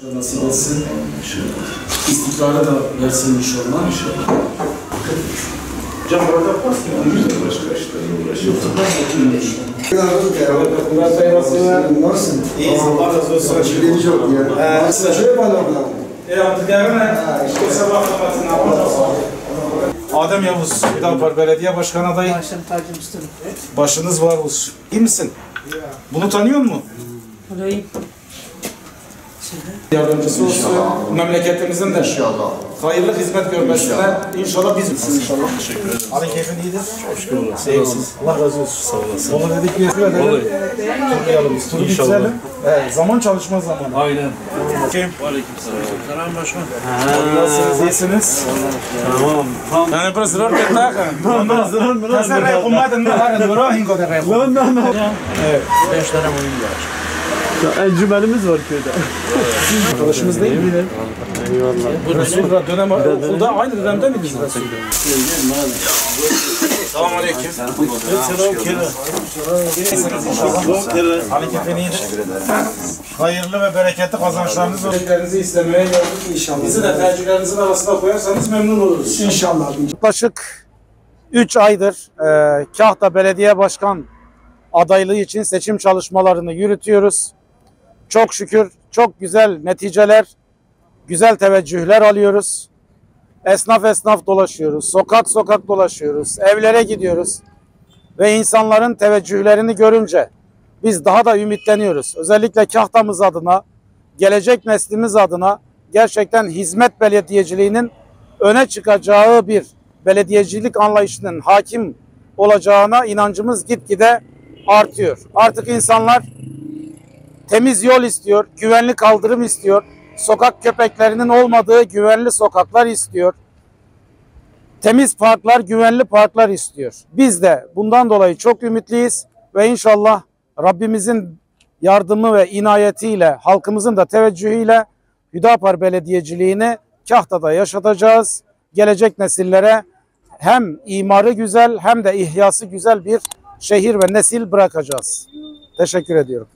Nasip etsin. İstikrarı da versin inşallah. Can burada yaparsın. Başka işlerle uğraşıyorsun. Murat Bey Nasılsın? İyiyiz. Allah razı olsun. Şöyle çok ya. Şöyle bana bak. Artık yarın işte sabah kafasına Adem Yavuz, Hüdapar Belediye Başkanı adayı. Başım tacım üstüm. Başınız var olsun. İyi misin? Bunu tanıyor musun? Burayı Yardımcısı olsun. Memleketimizin de İnşallah. hayırlı hizmet görmesine inşallah biz inşallah. Teşekkür ederim. Halin keyfin iyidir. Hoş bulduk. Sevgisiz. Allah razı olsun. Sağ olasın. Onu dedik bir edelim. Turlayalım biz. Turu bitirelim. Zaman çalışma zamanı. Aynen. Kim? Aleykümselam. Selam başkan. Nasılsınız? İyisiniz? Tamam. Tam. Yani biraz zor bir dakika. Zırhın mı lan? Sen rey kumadın mı? Hadi bro hingo de rey. Evet. 5 tane oyun var. Encümenimiz var köyde. Arkadaşımız değil mi? Eyvallah. Resulullah dönem okulda aynı dönemde miydiniz Resul? Selamun aleyküm. Selam kere. İyisiniz inşallah. Hareketin iyidir. Hayırlı ve bereketli kazançlarınız olsun. Tercihlerinizi istemeye geldik inşallah. Bizi de tercihlerinizin arasına koyarsanız memnun oluruz. İnşallah. Yaklaşık 3 aydır Kahta Belediye Başkan adaylığı için seçim çalışmalarını yürütüyoruz. Çok şükür çok güzel neticeler, güzel teveccühler alıyoruz. Esnaf esnaf dolaşıyoruz, sokak sokak dolaşıyoruz, evlere gidiyoruz. Ve insanların teveccühlerini görünce biz daha da ümitleniyoruz. Özellikle Kahta'mız adına, gelecek neslimiz adına gerçekten hizmet belediyeciliğinin öne çıkacağı bir belediyecilik anlayışının hakim olacağına inancımız gitgide artıyor. Artık insanlar temiz yol istiyor, güvenli kaldırım istiyor, sokak köpeklerinin olmadığı güvenli sokaklar istiyor, temiz parklar, güvenli parklar istiyor. Biz de bundan dolayı çok ümitliyiz ve inşallah Rabbimizin yardımı ve inayetiyle, halkımızın da teveccühüyle Hüdapar Belediyeciliğini Kahta'da yaşatacağız. Gelecek nesillere hem imarı güzel hem de ihyası güzel bir şehir ve nesil bırakacağız. Teşekkür ediyorum.